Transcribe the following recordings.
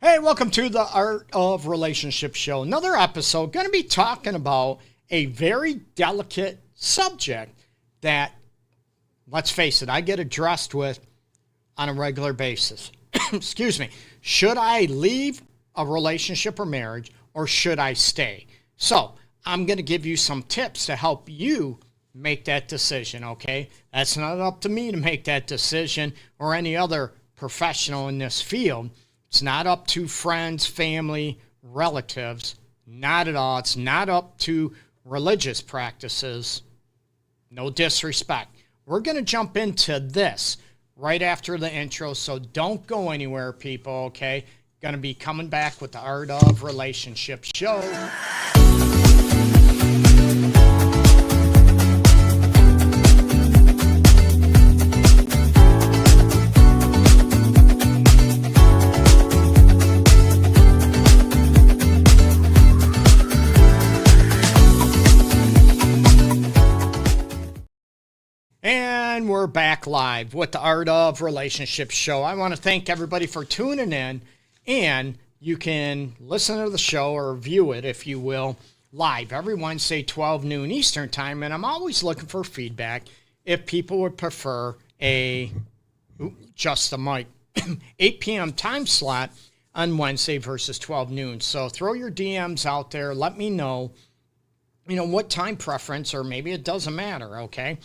Hey, welcome to the Art of Relationship Show. Another episode, going to be talking about a very delicate subject that, let's face it, I get addressed with on a regular basis. Excuse me. Should I leave a relationship or marriage, or should I stay? So I'm going to give you some tips to help you make that decision, okay? That's not up to me to make that decision or any other professional in this field. It's not up to friends, family, relatives. Not at all. It's not up to religious practices. No disrespect. We're going to jump into this right after the intro, so don't go anywhere, people, okay? Going to be coming back with the Art of Relationship Show. And we're back live with the Art of Relationship Show. I want to thank everybody for tuning in, and you can listen to the show or view it, if you will, live every Wednesday, 12 noon Eastern time. And I'm always looking for feedback if people would prefer just the mic, 8 p.m. time slot on Wednesday versus 12 noon. So throw your DMs out there. Let me know, what time preference, or maybe it doesn't matter, okay?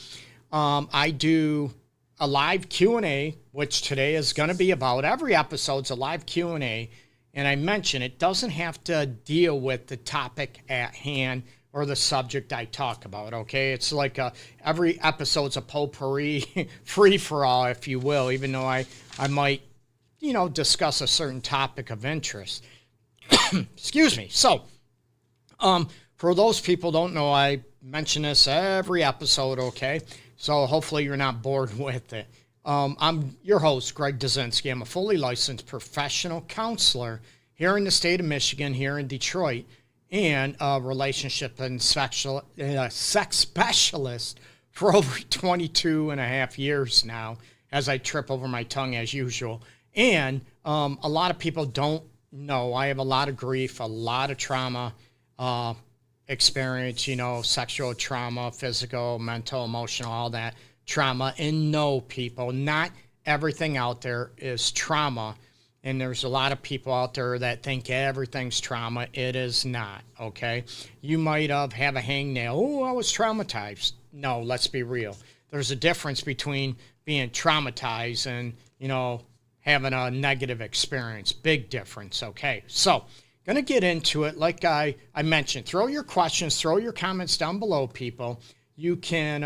I do a live Q&A, which today is going to be about. Every episode's a live Q&A, and I mention it doesn't have to deal with the topic at hand or the subject I talk about, okay? It's like every episode's a potpourri, free-for-all, if you will, even though I might, discuss a certain topic of interest. Excuse me. So, for those people who don't know, I mention this every episode, okay? So hopefully you're not bored with it. I'm your host, Greg Dudzinski. I'm a fully licensed professional counselor here in the state of Michigan, here in Detroit, and a relationship and sex specialist for over 22 and a half years now, as I trip over my tongue as usual. And a lot of people don't know I have a lot of grief, a lot of trauma, experience, sexual trauma, physical, mental, emotional, all that trauma. And no, people, not everything out there is trauma. And there's a lot of people out there that think everything's trauma. It is not, okay? You might have a hangnail. Oh, I was traumatized. No, let's be real. There's a difference between being traumatized and, having a negative experience. Big difference, okay? So, going to get into it. Like I mentioned, throw your questions, throw your comments down below, people. You can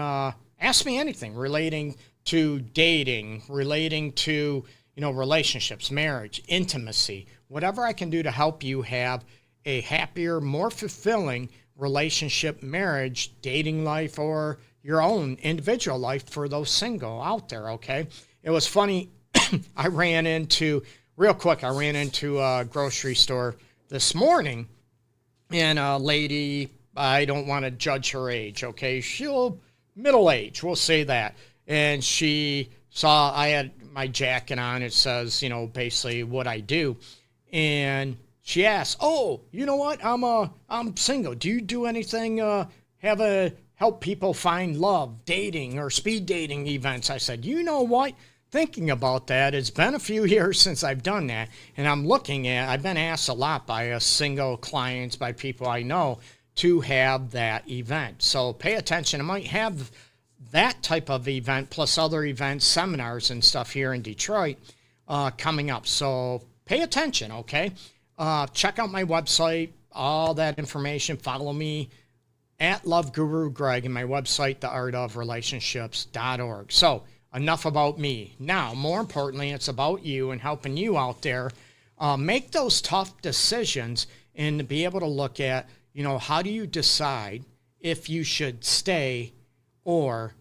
ask me anything relating to dating, relating to, relationships, marriage, intimacy, whatever I can do to help you have a happier, more fulfilling relationship, marriage, dating life, or your own individual life for those single out there, okay? It was funny. I ran into a grocery store this morning, and a lady, I don't want to judge her age, okay? She'll middle age, we'll say that. And she saw I had my jacket on. It says, basically what I do. And she asked, "Oh, you know what? I'm single. Do you do anything? Help people find love, dating, or speed dating events?" I said, "You know what? Thinking about that, it's been a few years since I've done that, and I've been asked a lot by single clients, by people I know, to have that event. So pay attention. I might have that type of event, plus other events, seminars and stuff here in Detroit coming up. So pay attention, okay? Check out my website, all that information. Follow me at LoveGuruGreg and my website, theartofrelationships.org. So, enough about me. Now, more importantly, it's about you and helping you out there make those tough decisions and be able to look at, how do you decide if you should stay or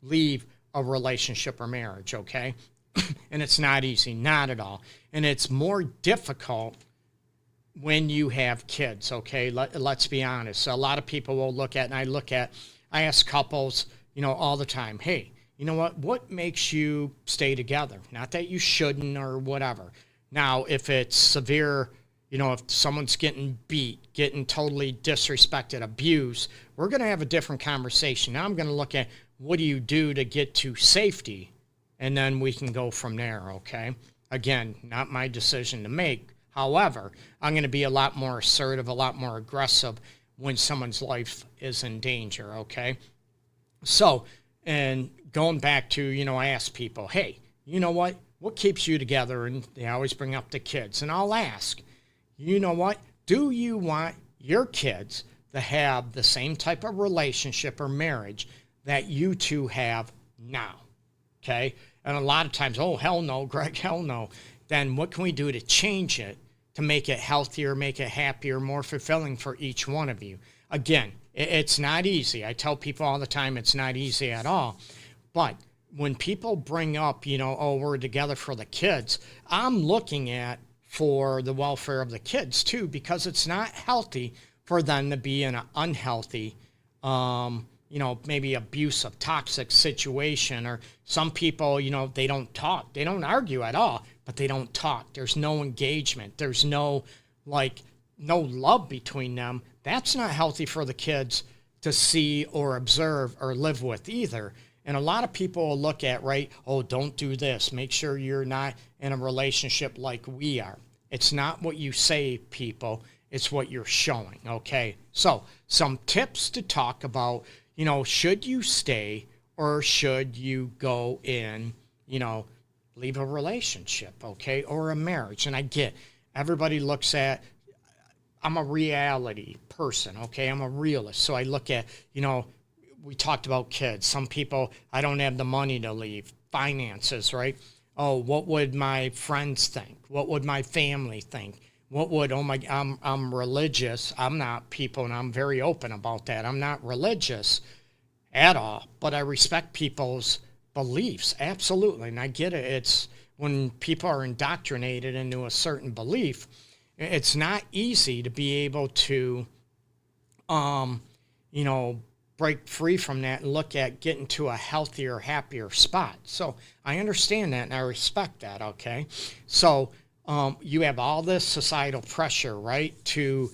leave a relationship or marriage, okay? And it's not easy, not at all. And it's more difficult when you have kids, okay? Let's be honest. A lot of people will look at, and I ask couples, all the time, hey, you know what makes you stay together? Not that you shouldn't or whatever. Now, if it's severe, if someone's getting beat, getting totally disrespected, abused, we're going to have a different conversation. Now I'm going to look at what do you do to get to safety, and then we can go from there, okay? Again, not my decision to make. However, I'm going to be a lot more assertive, a lot more aggressive when someone's life is in danger, okay? So, and going back to, I ask people, hey, you know what? What keeps you together? And they always bring up the kids. And I'll ask, you know what? Do you want your kids to have the same type of relationship or marriage that you two have now? Okay? And a lot of times, oh, hell no, Greg, hell no. Then what can we do to change it, to make it healthier, make it happier, more fulfilling for each one of you? Again, it's not easy. I tell people all the time it's not easy at all. But when people bring up, oh, we're together for the kids, I'm looking at for the welfare of the kids too, because it's not healthy for them to be in an unhealthy, maybe abusive, toxic situation. Or some people, they don't talk. They don't argue at all, but they don't talk. There's no engagement. There's no love between them. That's not healthy for the kids to see or observe or live with either. And a lot of people will look at, right, oh, don't do this. Make sure you're not in a relationship like we are. It's not what you say, people. It's what you're showing, okay? So some tips to talk about, should you stay or should you go in, leave a relationship, okay, or a marriage? And I get everybody looks at, I'm a reality person, okay? I'm a realist. So I look at, we talked about kids. Some people, I don't have the money to leave. Finances, right? Oh, what would my friends think? What would my family think? What would, I'm religious. I'm not, people, and I'm very open about that. I'm not religious at all, but I respect people's beliefs, absolutely. And I get it. It's when people are indoctrinated into a certain belief, it's not easy to be able to, break free from that and look at getting to a healthier, happier spot. So I understand that and I respect that, okay? So you have all this societal pressure, right, to,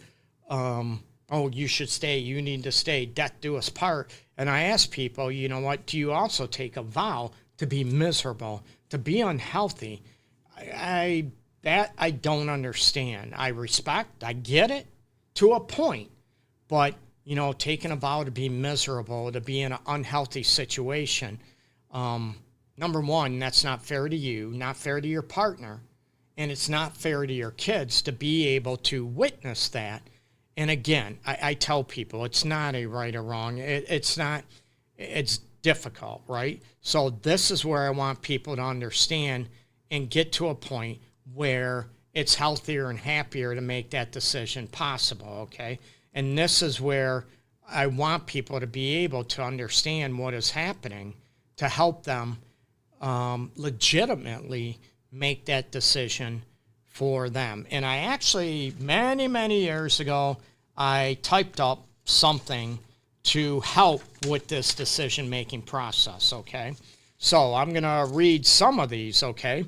oh, you should stay, you need to stay, death do us part. And I ask people, you know what, do you also take a vow to be miserable, to be unhealthy? I don't understand. I respect, I get it to a point, but taking a vow to be miserable, to be in an unhealthy situation, number one, that's not fair to you, not fair to your partner, and it's not fair to your kids to be able to witness that. And again, I tell people it's not a right or wrong. It's not, it's difficult, right? So this is where I want people to understand and get to a point where it's healthier and happier to make that decision possible, okay? And this is where I want people to be able to understand what is happening to help them legitimately make that decision for them. And I actually, many, many years ago, I typed up something to help with this decision-making process, okay? So I'm going to read some of these, okay?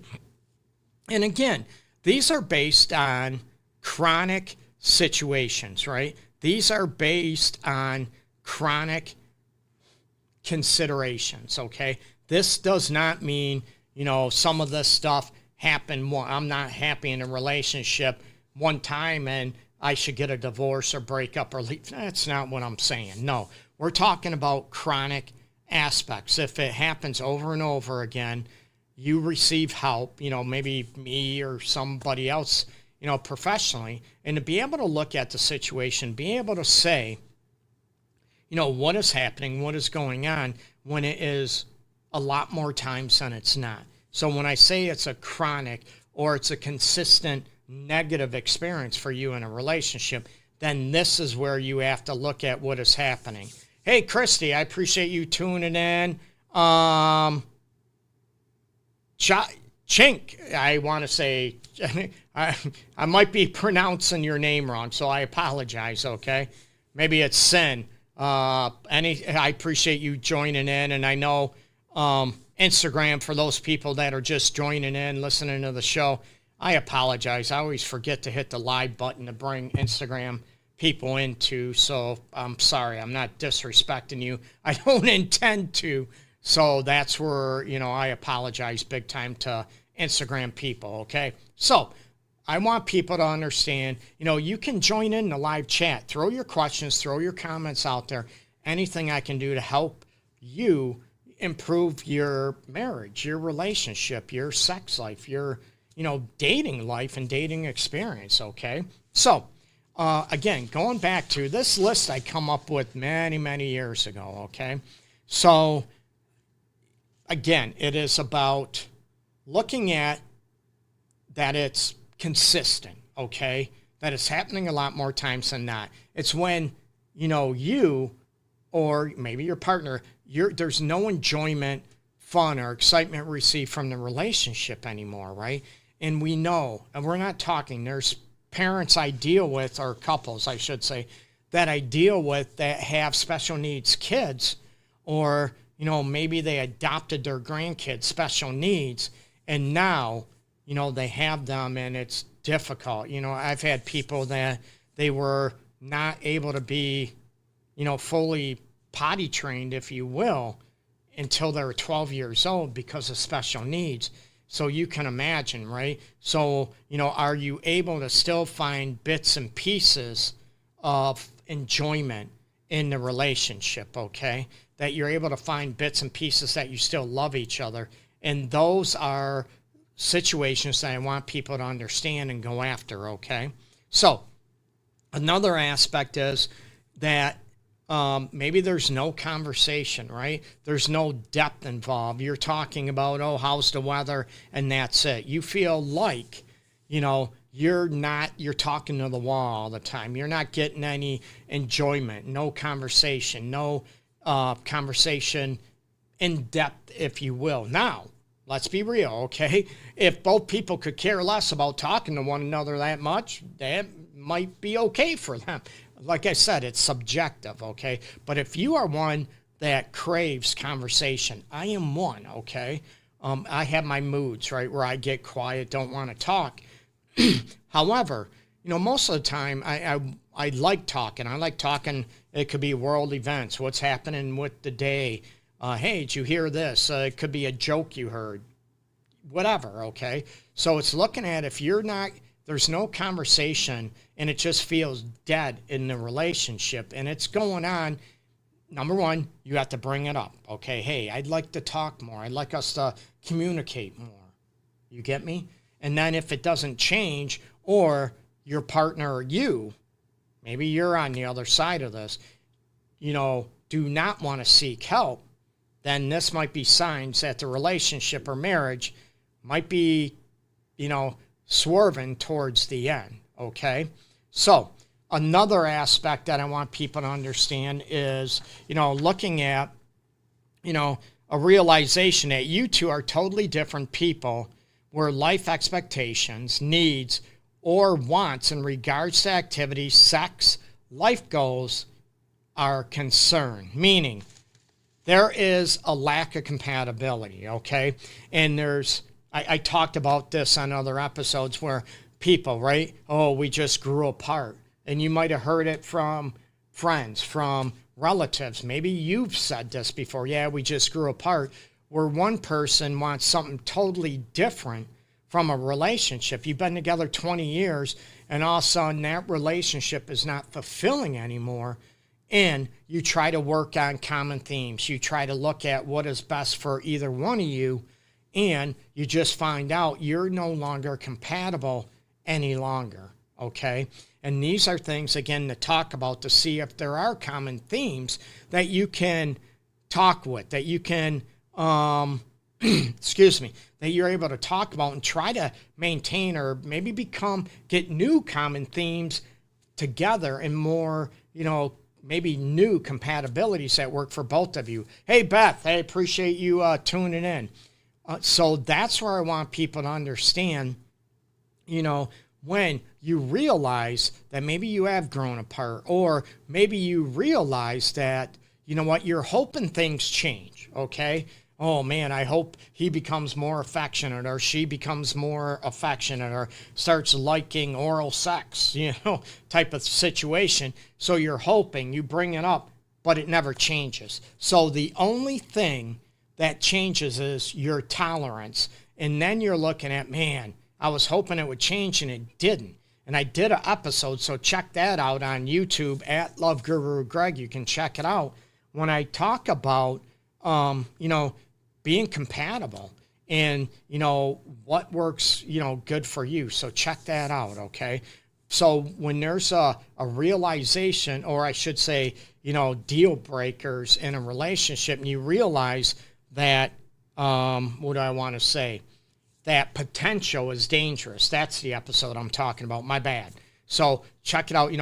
And again, these are based on chronic situations, right? These are based on chronic considerations, okay? This does not mean, some of this stuff happened. I'm not happy in a relationship one time and I should get a divorce or break up or leave. That's not what I'm saying. No, we're talking about chronic aspects. If it happens over and over again, you receive help, maybe me or somebody else, professionally, and to be able to look at the situation, be able to say, what is happening, what is going on when it is a lot more times than it's not. So when I say it's a chronic or it's a consistent negative experience for you in a relationship, then this is where you have to look at what is happening. Hey, Christy, I appreciate you tuning in. Chink, I want to say, I might be pronouncing your name wrong, so I apologize, okay? Maybe it's Sin. I appreciate you joining in, and I know Instagram, for those people that are just joining in, listening to the show, I apologize. I always forget to hit the live button to bring Instagram people into. So I'm sorry. I'm not disrespecting you. I don't intend to. So that's where, I apologize big time to Instagram people. Okay. So I want people to understand, you can join in the live chat, throw your questions, throw your comments out there. Anything I can do to help you improve your marriage, your relationship, your sex life, your, dating life and dating experience. Okay. So, again, going back to this list I come up with many, many years ago. Okay. So again, it is about looking at that it's consistent. Okay. That it's happening a lot more times than not. It's when, you or maybe your partner, there's no enjoyment, fun, or excitement received from the relationship anymore, right? And we know, and we're not talking, there's parents I deal with, or couples, I should say, that I deal with that have special needs kids, or, maybe they adopted their grandkids, special needs, and now, they have them and it's difficult. I've had people that they were not able to be, fully potty trained, if you will, until they were 12 years old because of special needs. So you can imagine, right? So, are you able to still find bits and pieces of enjoyment in the relationship, okay? That you're able to find bits and pieces that you still love each other. And those are situations that I want people to understand and go after, okay? So another aspect is that maybe there's no conversation, right? There's no depth involved. You're talking about, how's the weather? And that's it. You feel like, you're talking to the wall all the time. You're not getting any enjoyment, no conversation, no conversation in depth, if you will. Now, let's be real, okay? If both people could care less about talking to one another that much, that might be okay for them. Like I said, it's subjective, okay? But if you are one that craves conversation, I am one, okay? I have my moods, right, where I get quiet, don't want to talk. However, most of the time, I like talking. I like talking. It could be world events, what's happening with the day. Hey, did you hear this? It could be a joke you heard. Whatever, okay? So it's looking at if there's no conversation and it just feels dead in the relationship and it's going on, number one, you have to bring it up, okay? Hey, I'd like to talk more. I'd like us to communicate more. You get me? And then if it doesn't change, or your partner or you, maybe you're on the other side of this, do not want to seek help, then this might be signs that the relationship or marriage might be, swerving towards the end, okay? So another aspect that I want people to understand is, looking at, a realization that you two are totally different people where life expectations, needs, or wants in regards to activities, sex, life goals are concerned, meaning there is a lack of compatibility, okay? And I talked about this on other episodes where people, right? We just grew apart. And you might have heard it from friends, from relatives. Maybe you've said this before. Yeah, we just grew apart. Where one person wants something totally different from a relationship. You've been together 20 years, and all of a sudden that relationship is not fulfilling anymore. And you try to work on common themes. You try to look at what is best for either one of you, and you just find out you're no longer compatible any longer, okay? And these are things, again, to talk about to see if there are common themes that you can talk with, that you can, that you're able to talk about and try to maintain or maybe get new common themes together and more, maybe new compatibilities that work for both of you. Hey, Beth, I appreciate you tuning in. So that's where I want people to understand, when you realize that maybe you have grown apart, or maybe you realize that, you're hoping things change, okay? oh man, I hope he becomes more affectionate or she becomes more affectionate or starts liking oral sex, type of situation. So you're hoping, you bring it up, but it never changes. So the only thing that changes is your tolerance. And then you're looking at, man, I was hoping it would change and it didn't. And I did an episode, so check that out on YouTube at LoveGuruGreg. You can check it out when I talk about, being compatible and, what works, good for you. So check that out, okay? So when there's a realization, or I should say, deal breakers in a relationship, and you realize that, what do I want to say? That potential is dangerous. That's the episode I'm talking about. My bad. So check it out.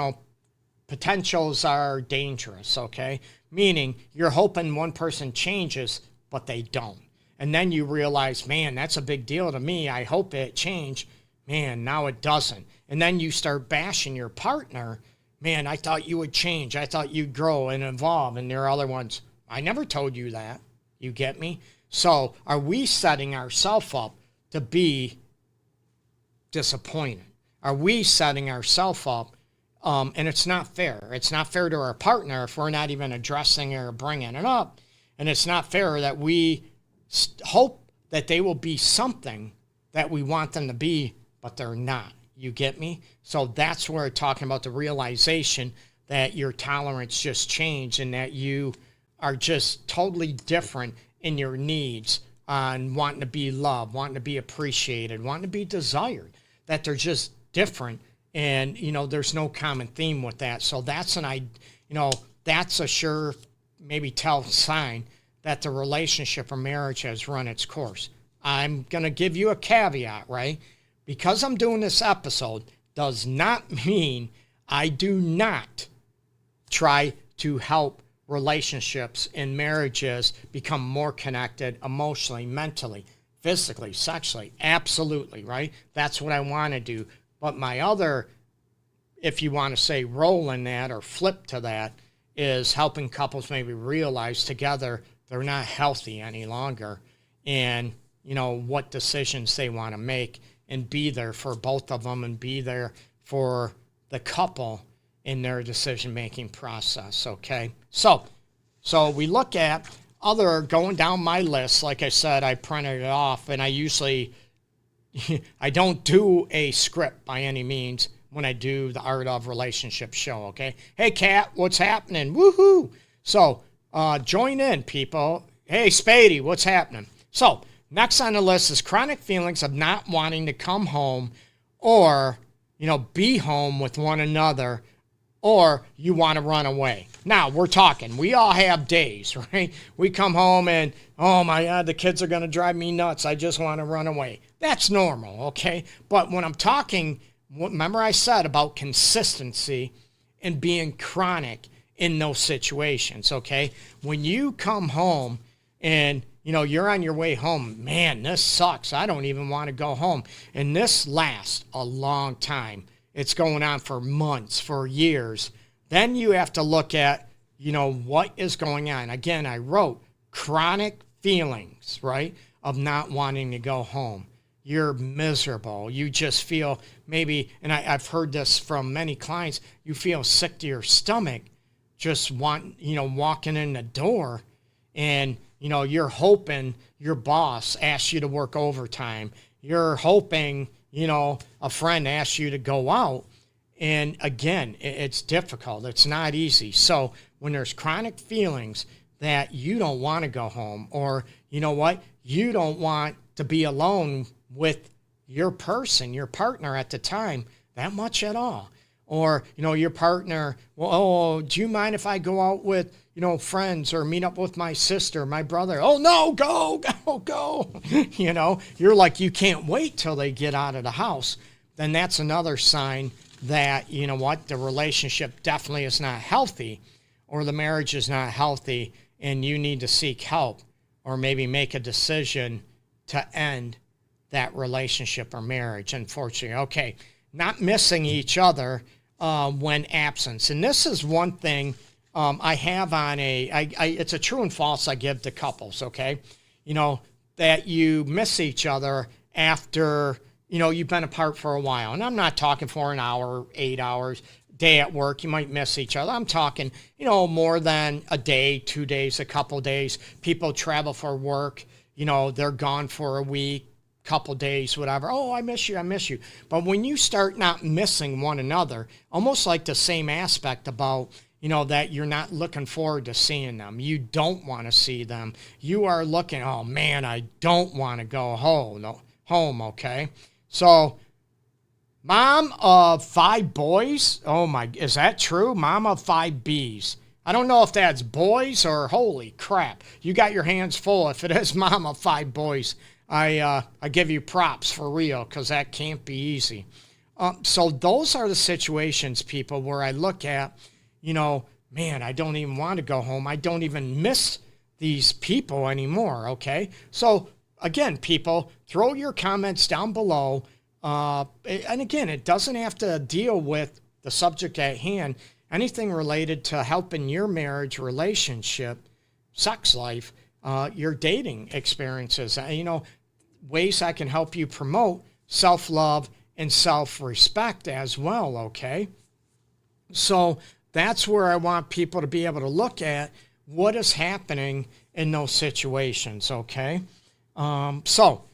Potentials are dangerous, okay? Meaning you're hoping one person changes, but they don't. And then you realize, man, that's a big deal to me. I hope it changed. Man, now it doesn't. And then you start bashing your partner. Man, I thought you would change. I thought you'd grow and evolve. And there are other ones, I never told you that. You get me? So are we setting ourselves up to be disappointed? Are we setting ourselves up? And it's not fair. It's not fair to our partner if we're not even addressing it or bringing it up. And it's not fair that we hope that they will be something that we want them to be, but they're not. You get me? So that's where we're talking about the realization that your tolerance just changed and that you are just totally different in your needs on wanting to be loved, wanting to be appreciated, wanting to be desired, that they're just different. And, there's no common theme with that. So that's that's a sure maybe tell sign that the relationship or marriage has run its course. I'm going to give you a caveat, right? Because I'm doing this episode does not mean I do not try to help relationships and marriages become more connected emotionally, mentally, physically, sexually. Absolutely, right? That's what I want to do. But my other, if you want to say role in that or flip to that, is helping couples maybe realize together they're not healthy any longer and, what decisions they want to make and be there for both of them and be there for the couple in their decision-making process, okay? So we look at going down my list. Like I said, I printed it off, and I usually, I don't do a script by any means when I do the Art of Relationship show, okay? Hey, Kat, what's happening? Woohoo! So join in, people. Hey, Spady, what's happening? So next on the list is chronic feelings of not wanting to come home or, be home with one another, or you want to run away. Now, we're talking. We all have days, right? We come home and, oh, my God, the kids are going to drive me nuts. I just want to run away. That's normal, okay? But when I'm talking, remember I said about consistency and being chronic in those situations, okay? When you come home and, you're on your way home, man, this sucks. I don't even want to go home. And this lasts a long time. It's going on for months, for years. Then you have to look at, what is going on. Again, I wrote chronic feelings, right, of not wanting to go home. You're miserable. You just feel maybe, and I've heard this from many clients, you feel sick to your stomach just walking in the door and, you're hoping your boss asks you to work overtime. You're hoping, a friend asks you to go out. And again, it's difficult. It's not easy. So when there's chronic feelings that you don't want to go home, or you don't want to be alone with your person, your partner at the time, that much at all. Or, your partner, do you mind if I go out with, friends or meet up with my sister, my brother? Oh, no, go. You're like, you can't wait till they get out of the house. Then that's another sign that, the relationship definitely is not healthy, or the marriage is not healthy, and you need to seek help or maybe make a decision to end that relationship or marriage, unfortunately. Okay, not missing each other when absence. And this is one thing I have on it's a true and false I give to couples, okay? that you miss each other after, you've been apart for a while. And I'm not talking for an hour, 8 hours, day at work. You might miss each other. I'm talking, more than a day, 2 days, a couple days. People travel for work. They're gone for a week, couple days, whatever. Oh, I miss you. I miss you. But when you start not missing one another, almost like the same aspect about, that you're not looking forward to seeing them. You don't want to see them. You are looking, oh man, I don't want to go home. Okay. So mom of 5 boys. Oh my, is that true? Mom of 5 B's. I don't know if that's boys or holy crap. You got your hands full. If it is mom of 5 boys, I give you props for real, because that can't be easy. So those are the situations, people, where I look at, man, I don't even want to go home. I don't even miss these people anymore, okay? So, again, people, throw your comments down below. And, again, it doesn't have to deal with the subject at hand. Anything related to helping your marriage, relationship, sex life, your dating experiences, ways I can help you promote self-love and self-respect as well, okay? So that's where I want people to be able to look at what is happening in those situations, okay? So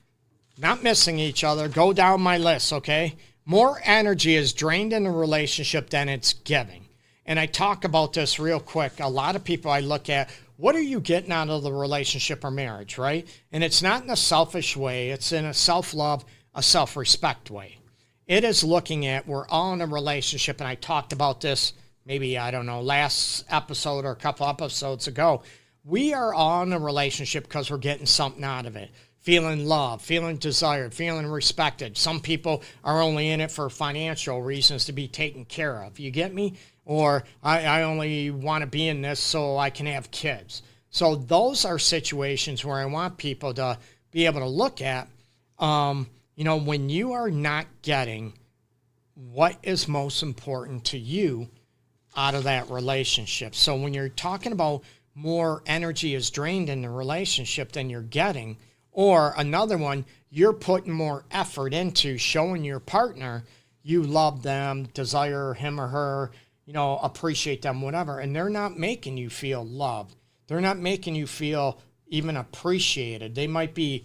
not missing each other. Go down my list, okay? More energy is drained in a relationship than it's giving. And I talk about this real quick. A lot of people I look at, what are you getting out of the relationship or marriage, right? And it's not in a selfish way. It's in a self-love, a self-respect way. It is looking at, we're all in a relationship, and I talked about this maybe, I don't know, last episode or a couple episodes ago. We are all in a relationship because we're getting something out of it. Feeling loved, feeling desired, feeling respected. Some people are only in it for financial reasons, to be taken care of. You get me? Or I only want to be in this so I can have kids. So those are situations where I want people to be able to look at, when you are not getting what is most important to you out of that relationship. So when you're talking about more energy is drained in the relationship than you're getting, or another one, you're putting more effort into showing your partner you love them, desire him or her, appreciate them, whatever, and they're not making you feel loved. They're not making you feel even appreciated. They might be,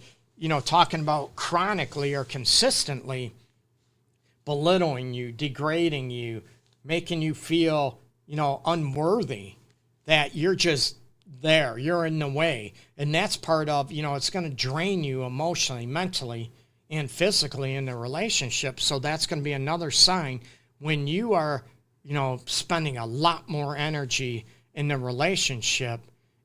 talking about chronically or consistently belittling you, degrading you, making you feel, unworthy, that you're just there, you're in the way. And that's part of, it's going to drain you emotionally, mentally, and physically in the relationship. So that's going to be another sign when you are, spending a lot more energy in the relationship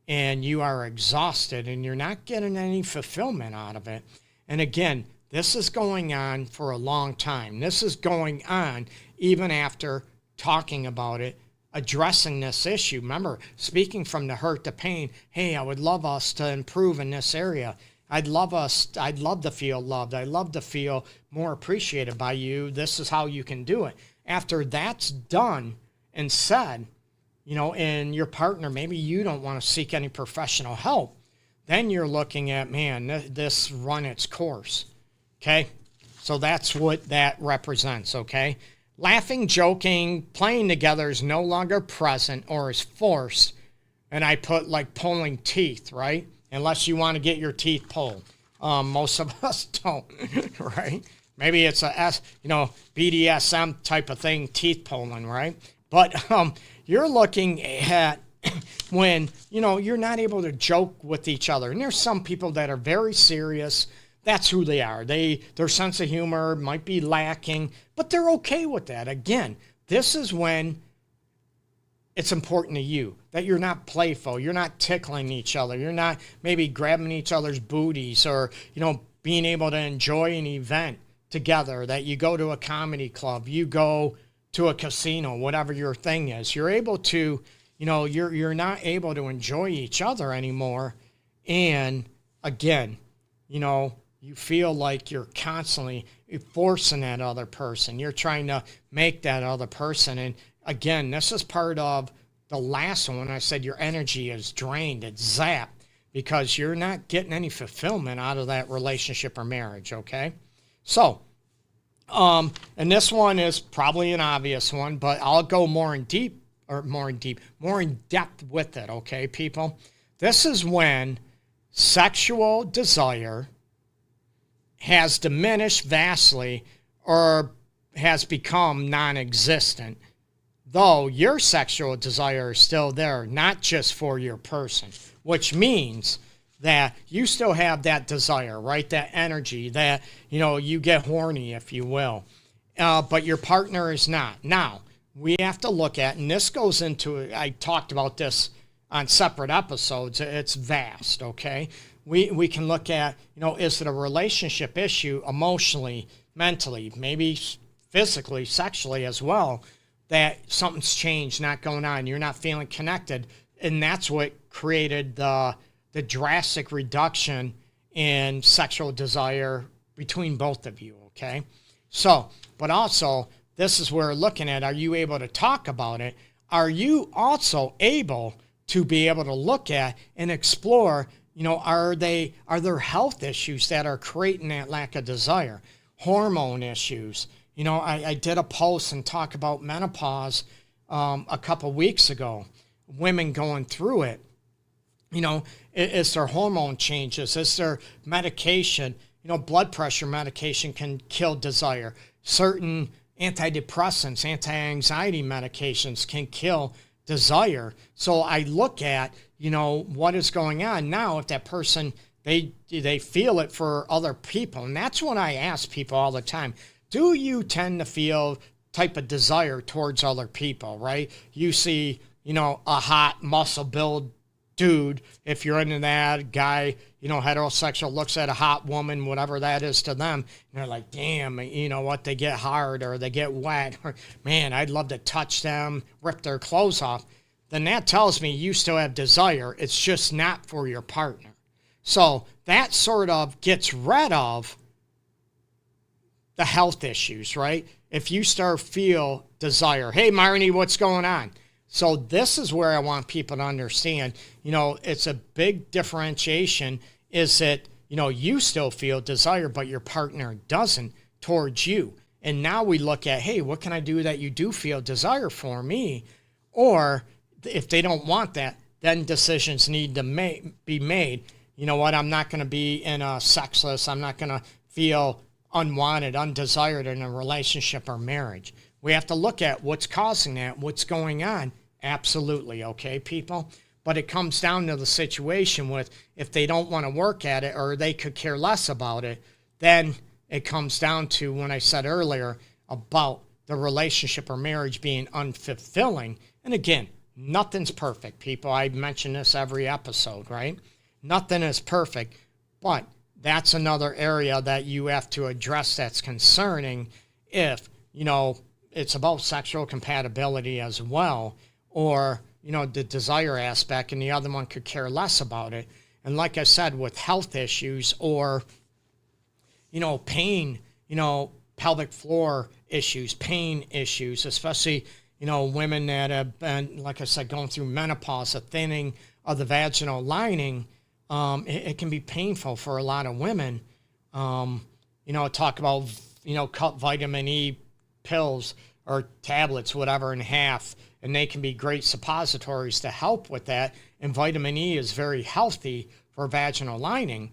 and you are exhausted and you're not getting any fulfillment out of it. And again, this is going on for a long time. This is going on even after talking about it, addressing this issue. Remember, speaking from the hurt, the pain, hey, I would love us to improve in this area. I'd love to feel loved. I'd love to feel more appreciated by you. This is how you can do it. After that's done and said, and your partner, maybe you don't want to seek any professional help, then you're looking at, man, this run its course, okay? So that's what that represents, okay? Laughing, joking, playing together is no longer present or is forced, and I put like pulling teeth, right? Unless you want to get your teeth pulled. Most of us don't, right? Maybe it's BDSM type of thing, teeth pulling, right? But you're looking at when, you're not able to joke with each other. And there's some people that are very serious. That's who they are. Their sense of humor might be lacking, but they're okay with that. Again, this is when it's important to you that you're not playful. You're not tickling each other. You're not maybe grabbing each other's booties or, being able to enjoy an event together, that you go to a comedy club, you go to a casino, whatever your thing is. You're able to, you're not able to enjoy each other anymore. And again, you feel like you're constantly forcing that other person. You're trying to make that other person. And again, this is part of the last one. I said your energy is drained, it's zapped, because you're not getting any fulfillment out of that relationship or marriage, okay? So, and this one is probably an obvious one, but I'll go more in depth with it, okay, people? This is when sexual desire has diminished vastly or has become non-existent, though your sexual desire is still there, not just for your person, which means that you still have that desire, right? That energy that, you get horny, if you will, but your partner is not. Now, we have to look at, and this goes into, I talked about this on separate episodes, it's vast, okay? We can look at, is it a relationship issue emotionally, mentally, maybe physically, sexually as well, that something's changed, not going on, you're not feeling connected, and that's what created the drastic reduction in sexual desire between both of you, okay? So, but also, this is where we're looking at, are you able to talk about it? Are you also able to be able to look at and explore, are there health issues that are creating that lack of desire? Hormone issues. I did a post and talk about menopause a couple weeks ago, women going through it. Is there hormone changes? Is there medication? Blood pressure medication can kill desire. Certain antidepressants, anti-anxiety medications can kill desire. So I look at, what is going on now if that person, they feel it for other people. And that's what I ask people all the time. Do you tend to feel type of desire towards other people, right? You see, a hot muscle build dude, if you're into that guy, heterosexual, looks at a hot woman, whatever that is to them, and they're like, damn, what, they get hard or they get wet, or man, I'd love to touch them, rip their clothes off. Then that tells me you still have desire. It's just not for your partner. So that sort of gets rid of the health issues, right? If you start feel desire, hey, Marnie, what's going on? So this is where I want people to understand, it's a big differentiation is that, you still feel desire, but your partner doesn't towards you. And now we look at, hey, what can I do that you do feel desire for me? Or if they don't want that, then decisions need to be made. You know what? I'm not going to be in a sexless. I'm not going to feel unwanted, undesired in a relationship or marriage. We have to look at what's causing that, what's going on. Absolutely, okay, people? But it comes down to the situation with if they don't want to work at it or they could care less about it, then it comes down to when I said earlier about the relationship or marriage being unfulfilling. And again, nothing's perfect, people. I mention this every episode, right? Nothing is perfect, but that's another area that you have to address that's concerning if, it's about sexual compatibility as well, or, the desire aspect, and the other one could care less about it. And like I said, with health issues or, pain, pelvic floor issues, pain issues, especially, women that have been, like I said, going through menopause, a thinning of the vaginal lining, it can be painful for a lot of women. Talk about, cut vitamin E pills or tablets, whatever, in half, and they can be great suppositories to help with that. And vitamin E is very healthy for vaginal lining.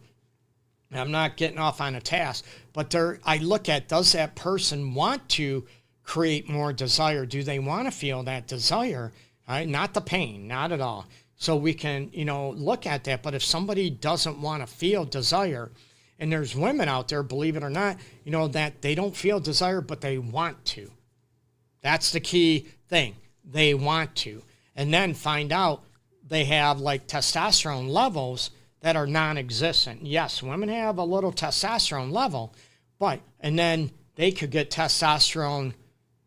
I'm not getting off on a task, but I look at, does that person want to create more desire? Do they want to feel that desire? Right? Not the pain, not at all. So we can, look at that. But if somebody doesn't want to feel desire, and there's women out there, believe it or not, that they don't feel desire, but they want to. That's the key thing. They want to. And then find out they have like testosterone levels that are non-existent. Yes, women have a little testosterone level, and then they could get testosterone,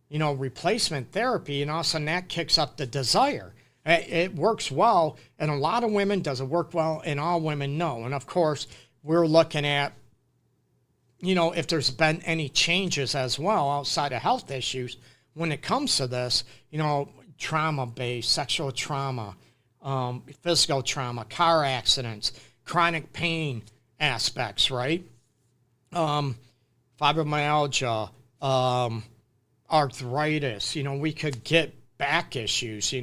replacement therapy, and all of a sudden that kicks up the desire. It works well in a lot of women. Does it work well in all women? No. And of course, we're looking at, if there's been any changes as well outside of health issues when it comes to this, trauma-based, sexual trauma, physical trauma, car accidents, chronic pain aspects, right? Fibromyalgia, arthritis, we could get back issues,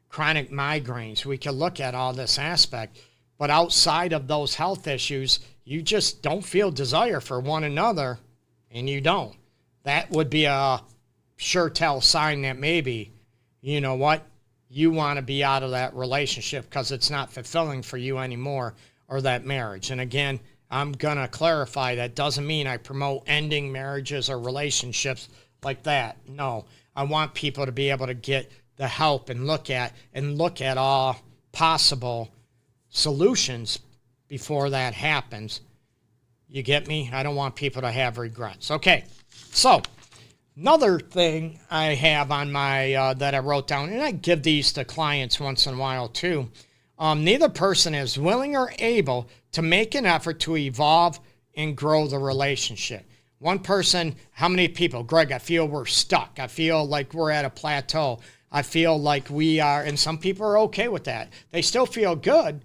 chronic migraines. We could look at all this aspect. But outside of those health issues, you just don't feel desire for one another, and you don't. That would be a sure tell sign that maybe, you know what, you want to be out of that relationship because it's not fulfilling for you anymore, or that marriage. And again, I'm going to clarify that doesn't mean I promote ending marriages or relationships like that. No, I want people to be able to get the help and look at all possible solutions before that happens. You get me? I don't want people to have regrets. Okay, so another thing I have on my that I wrote down, and I give these to clients once in a while too. Neither person is willing or able to make an effort to evolve and grow the relationship. One person, how many people? Greg, I feel we're stuck. I feel like we're at a plateau. I feel like we are, and some people are okay with that. They still feel good,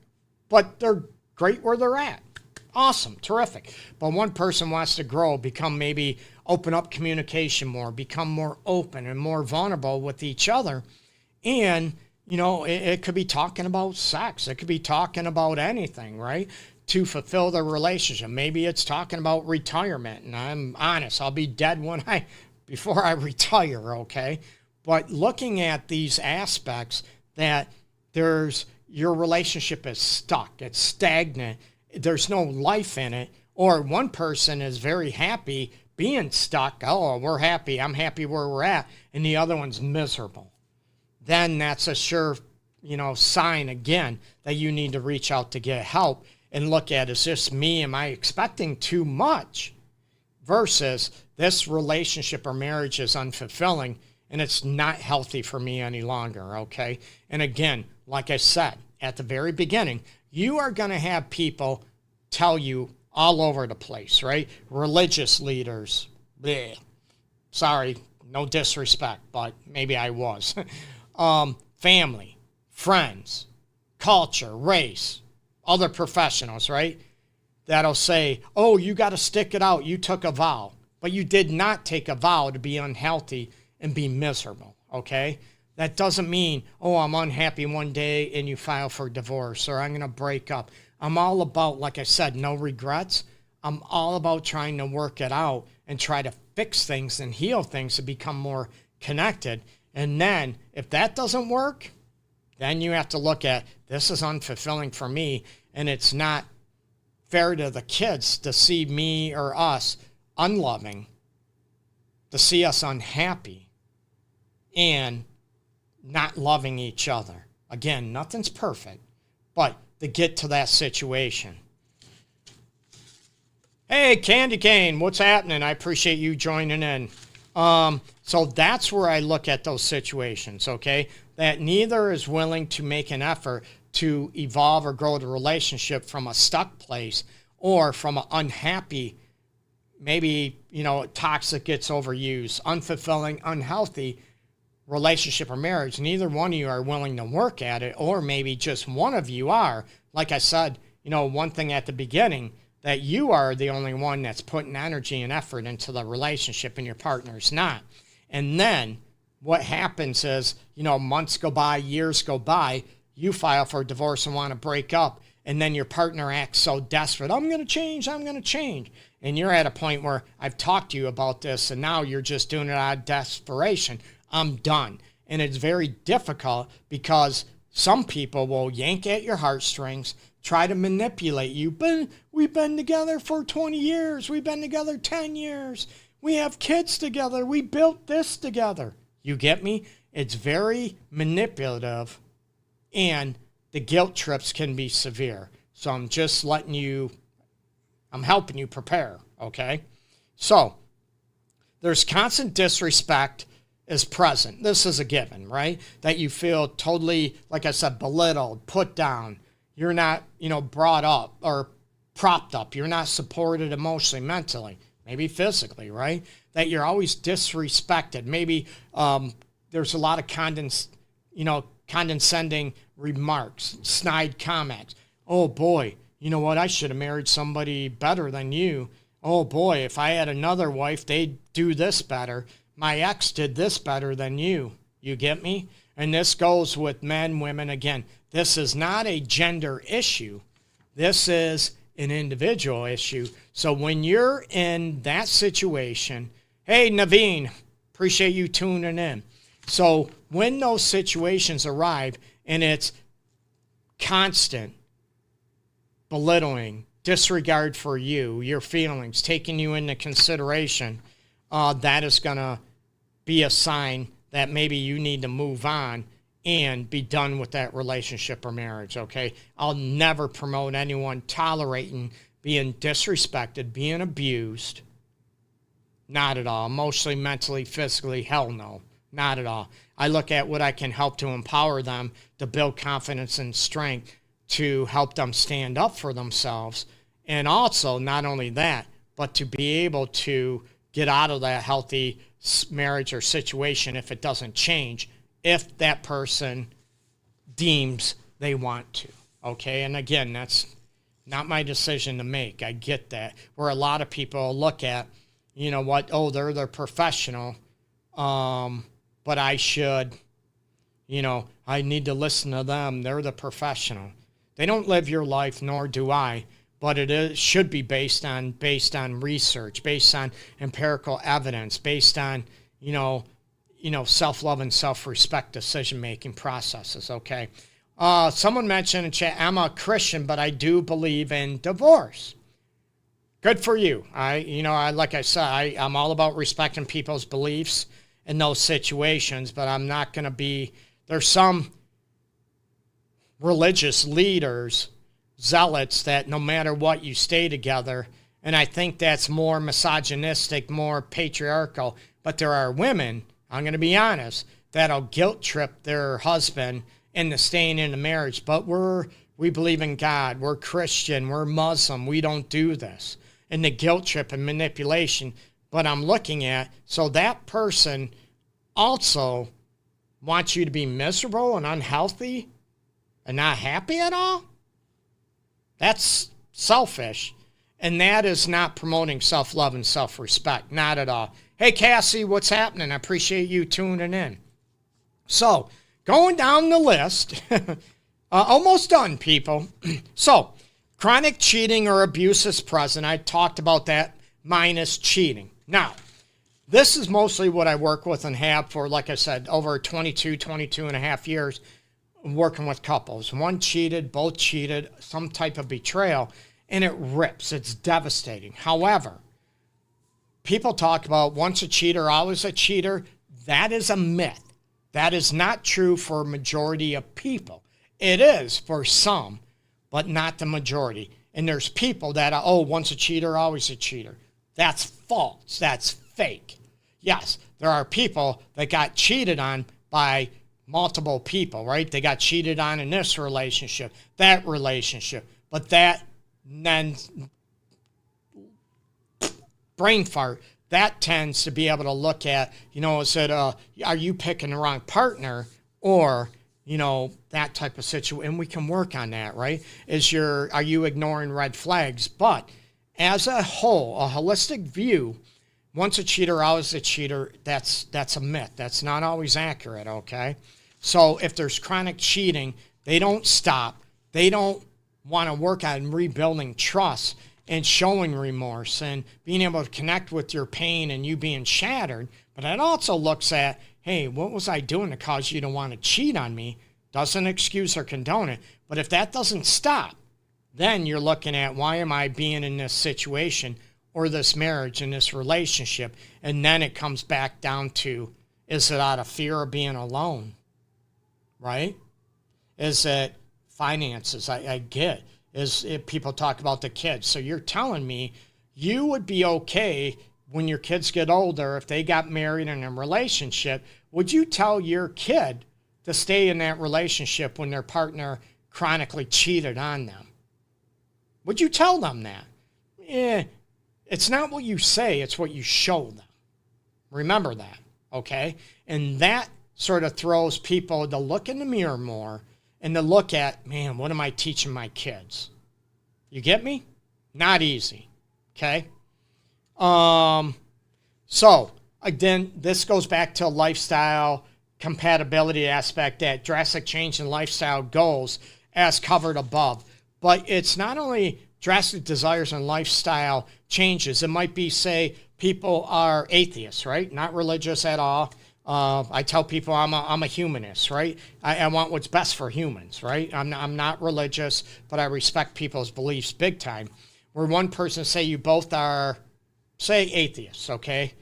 but they're great where they're at. Awesome, terrific. But one person wants to grow, maybe open up communication more, become more open and more vulnerable with each other. And, it could be talking about sex. It could be talking about anything, right? To fulfill the relationship. Maybe it's talking about retirement. And I'm honest, I'll be dead before I retire, okay? But looking at these aspects that your relationship is stuck, it's stagnant, there's no life in it, or one person is very happy being stuck. Oh, we're happy. I'm happy where we're at. And the other one's miserable. Then that's a sure, sign again that you need to reach out to get help and look at, is this me? Am I expecting too much? Versus this relationship or marriage is unfulfilling and it's not healthy for me any longer, okay? And again, like I said at the very beginning, you are going to have people tell you all over the place, right? Religious leaders, bleh. Sorry, no disrespect, but maybe I was. Family, friends, culture, race, other professionals, right? That'll say, oh, you got to stick it out. You took a vow, but you did not take a vow to be unhealthy and be miserable, okay? That doesn't mean, oh, I'm unhappy one day and you file for divorce or I'm going to break up. I'm all about, like I said, no regrets. I'm all about trying to work it out and try to fix things and heal things to become more connected. And then if that doesn't work, then you have to look at, this is unfulfilling for me, and it's not fair to the kids to see me or us unloving, to see us unhappy and not loving each other. Again, nothing's perfect, but to get to that situation. Hey, Candy Cane, what's happening? I appreciate you joining in. So that's where I look at those situations, okay? That neither is willing to make an effort to evolve or grow the relationship from a stuck place or from an unhappy, maybe, toxic gets overused, unfulfilling, unhealthy relationship or marriage. Neither one of you are willing to work at it, or maybe just one of you are. Like I said, one thing at the beginning, that you are the only one that's putting energy and effort into the relationship and your partner's not. And then what happens is, months go by, years go by, you file for divorce and want to break up, and then your partner acts so desperate, I'm going to change. And you're at a point where I've talked to you about this, and now you're just doing it out of desperation. I'm done. And it's very difficult because some people will yank at your heartstrings, try to manipulate you. But we've been together for 20 years. We've been together 10 years. We have kids together. We built this together. You get me? It's very manipulative, and the guilt trips can be severe. So I'm just letting you, I'm helping you prepare, okay? So there's constant disrespect is present. This is a given, right? That you feel totally, like I said, belittled, put down. You're not, brought up or propped up. You're not supported emotionally, mentally, maybe physically, right? That you're always disrespected. Maybe there's a lot of condescending remarks, snide comments. Oh boy, you know what? I should have married somebody better than you. Oh boy, if I had another wife, they'd do this better. My ex did this better than you. You get me? And this goes with men, women. Again, this is not a gender issue. This is an individual issue. So when you're in that situation, hey, Naveen, appreciate you tuning in. So when those situations arrive and it's constant belittling, disregard for you, your feelings, taking you into consideration, that is going to be a sign that maybe you need to move on and be done with that relationship or marriage, okay? I'll never promote anyone tolerating being disrespected, being abused. Not at all. Emotionally, mentally, physically, hell no. Not at all. I look at what I can help to empower them to build confidence and strength to help them stand up for themselves. And also, not only that, but to be able to get out of that healthy marriage or situation if it doesn't change, if that person deems they want to, okay? And again, that's not my decision to make. I get that. Where a lot of people look at, you know what, oh, they're the professional, but I should, you know, I need to listen to them. They're the professional. They don't live your life, nor do I, but should be based on research, based on empirical evidence, based on, you know, self-love and self-respect decision-making processes, okay? Someone mentioned in chat, I'm a Christian, but I do believe in divorce. Good for you. Like I said, I'm all about respecting people's beliefs in those situations, but I'm not going to be, there's some religious leaders, zealots, that no matter what, you stay together. And I think that's more misogynistic, more patriarchal. But there are women, I'm going to be honest, that'll guilt trip their husband into staying in a marriage. But we believe in God. We're Christian. We're Muslim. We don't do this. And the guilt trip and manipulation. But I'm looking at, so that person also wants you to be miserable and unhealthy and not happy at all? That's selfish. And that is not promoting self-love and self-respect. Not at all. Hey, Cassie, what's happening? I appreciate you tuning in. So, going down the list, almost done, people. So, chronic cheating or abuse is present. I talked about that minus cheating. Now, this is mostly what I work with and have for, like I said, over 22 and a half years working with couples. One cheated, both cheated, some type of betrayal, and it rips. It's devastating. However, people talk about once a cheater, always a cheater. That is a myth. That is not true for a majority of people. It is for some, but not the majority. And there's people that are, oh, once a cheater, always a cheater. That's false. That's fake. Yes, there are people that got cheated on by multiple people, right? They got cheated on in this relationship, that relationship. But that, then, brain fart, that tends to be able to look at, is it, are you picking the wrong partner, or, that type of situation. And we can work on that, right? Are you ignoring red flags? But as a whole, a holistic view, once a cheater, always a cheater, that's a myth. That's not always accurate, okay? So if there's chronic cheating, they don't stop. They don't want to work on rebuilding trust and showing remorse and being able to connect with your pain and you being shattered. But it also looks at, hey, what was I doing to cause you to want to cheat on me? Doesn't excuse or condone it. But if that doesn't stop, then you're looking at, why am I being in this situation or this marriage and this relationship? And then it comes back down to, is it out of fear of being alone? Right? Is it finances? I get. If people talk about the kids. So you're telling me you would be okay when your kids get older, if they got married in a relationship, would you tell your kid to stay in that relationship when their partner chronically cheated on them? Would you tell them that? It's not what you say, it's what you show them. Remember that, okay? And that sort of throws people to look in the mirror more and to look at, man, what am I teaching my kids? You get me? Not easy. Okay? So, again, this goes back to lifestyle compatibility aspect, that drastic change in lifestyle goals as covered above. But it's not only drastic desires and lifestyle changes. It might be, say, people are atheists, right? Not religious at all. I tell people I'm a humanist, right? I want what's best for humans, right? I'm not religious, but I respect people's beliefs big time. Where one person, say you both are, say, atheists, okay?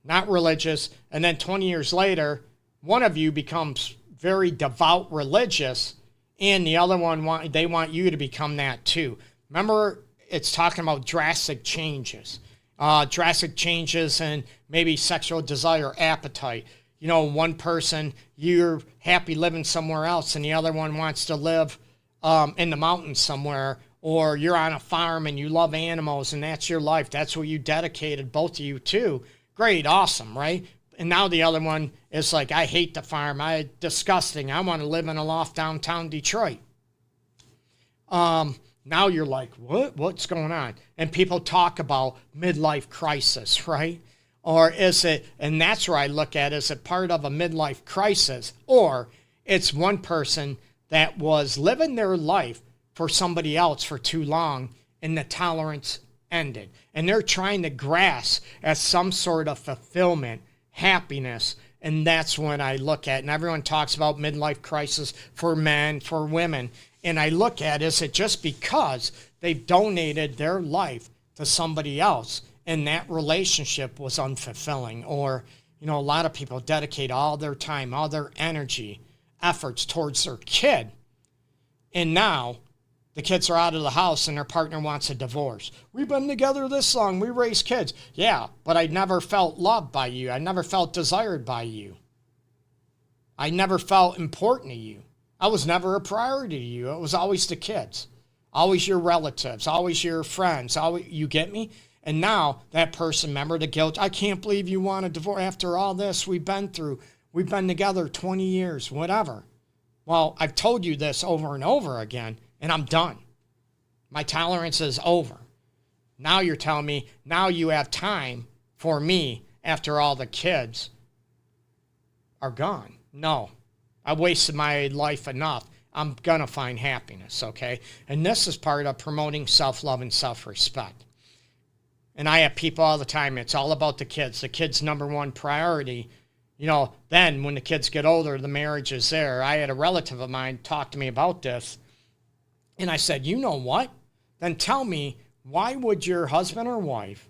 Not religious, and then 20 years later, one of you becomes very devout religious, and the other one, they want you to become that too. Remember, it's talking about drastic changes. Drastic changes in maybe sexual desire, appetite. You know, one person, you're happy living somewhere else, and the other one wants to live in the mountains somewhere, or you're on a farm and you love animals, and that's your life. That's what you dedicated, both of you, to. Great, awesome, right? And now the other one is like, I hate the farm. Disgusting. I want to live in a loft downtown Detroit. Now you're like, what? What's going on? And people talk about midlife crisis, right? Or is it, and that's where I look at, is it part of a midlife crisis? Or it's one person that was living their life for somebody else for too long, and the tolerance ended. And they're trying to grasp at some sort of fulfillment, happiness, and that's when I look at, and everyone talks about midlife crisis for men, for women, and I look at, is it just because they've donated their life to somebody else and that relationship was unfulfilling? Or, you know, a lot of people dedicate all their time, all their energy, efforts towards their kid, and now the kids are out of the house and their partner wants a divorce. We've been together this long. We raised kids. Yeah, but I never felt loved by you. I never felt desired by you. I never felt important to you. I was never a priority to you. It was always the kids, always your relatives, always your friends. Always, you get me? And now that person, remember the guilt. I can't believe you want a divorce after all this we've been through. We've been together 20 years, whatever. Well, I've told you this over and over again, and I'm done. My tolerance is over. Now you're telling me, now you have time for me after all the kids are gone. No, I wasted my life enough. I'm going to find happiness, okay? And this is part of promoting self-love and self-respect. And I have people all the time, it's all about the kids. The kids' number one priority. You know, then when the kids get older, the marriage is there. I had a relative of mine talk to me about this. And I said, you know what? Then tell me, why would your husband or wife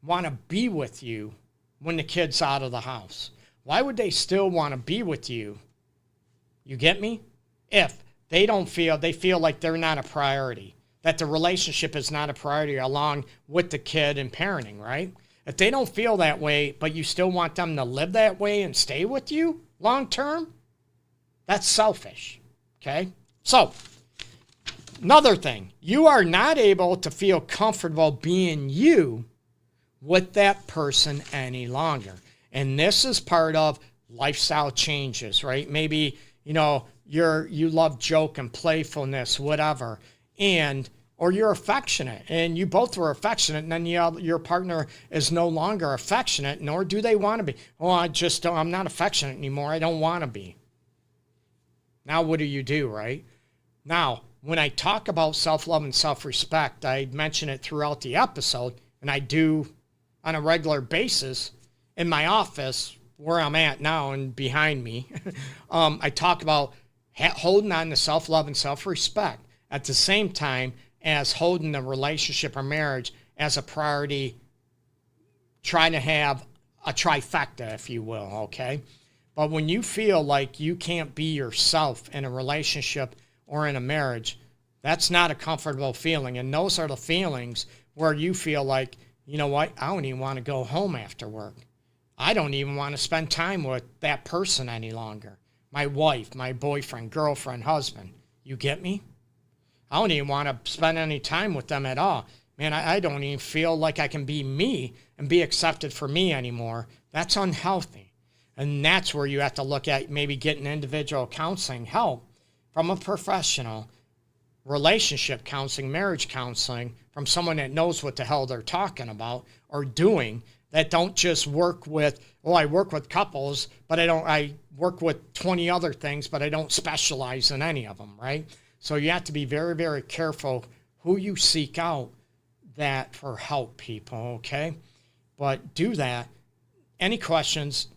want to be with you when the kid's out of the house? Why would they still want to be with you? You get me? If they feel like they're not a priority, that the relationship is not a priority along with the kid and parenting, right? If they don't feel that way, but you still want them to live that way and stay with you long term, that's selfish, okay? So, another thing, you are not able to feel comfortable being you with that person any longer. And this is part of lifestyle changes, right? Maybe, you know, you love joke and playfulness, whatever, or you're affectionate, and you both were affectionate, and then your partner is no longer affectionate, nor do they want to be. Oh, I'm not affectionate anymore. I don't want to be. Now what do, right? Now, when I talk about self-love and self-respect, I mention it throughout the episode, and I do on a regular basis in my office where I'm at now and behind me. I talk about holding on to self-love and self-respect at the same time as holding the relationship or marriage as a priority, trying to have a trifecta, if you will, okay? But when you feel like you can't be yourself in a relationship or in a marriage, that's not a comfortable feeling. And those are the feelings where you feel like, you know what, I don't even want to go home after work. I don't even want to spend time with that person any longer. My wife, my boyfriend, girlfriend, husband. You get me? I don't even want to spend any time with them at all. Man, I don't even feel like I can be me and be accepted for me anymore. That's unhealthy. And that's where you have to look at maybe getting individual counseling help from a professional, relationship counseling, marriage counseling, from someone that knows what the hell they're talking about or doing, that don't just work with, oh, I work with couples, but I work with 20 other things, but I don't specialize in any of them, right? So you have to be very, very careful who you seek out that for help, people, okay? But do that. Any questions,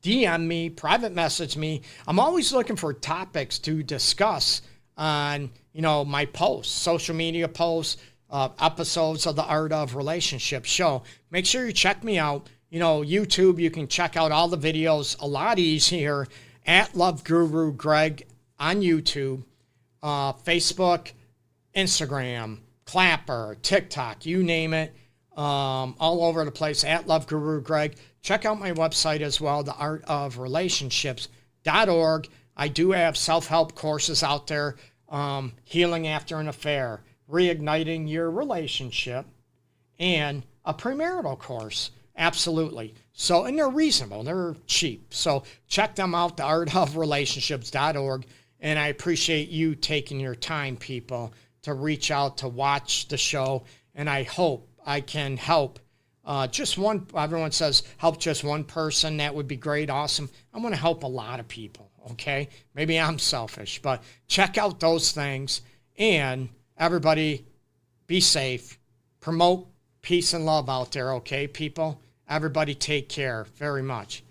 DM me, private message me. I'm always looking for topics to discuss on, my posts, social media posts, episodes of the Art of Relationship show. Make sure you check me out. YouTube, you can check out all the videos a lot easier at LoveGuruGreg on YouTube, Facebook, Instagram, Clapper, TikTok, you name it, all over the place at LoveGuruGreg. Check out my website as well, theartofrelationships.org. I do have self-help courses out there, healing after an affair, reigniting your relationship, and a premarital course. Absolutely. So, and they're reasonable. They're cheap. So check them out, theartofrelationships.org. And I appreciate you taking your time, people, to reach out, to watch the show. And I hope I can help just one. Everyone says help just one person. That would be great. Awesome. I want to help a lot of people. Okay. Maybe I'm selfish, but check out those things. And everybody be safe. Promote peace and love out there. Okay, people? Everybody take care very much.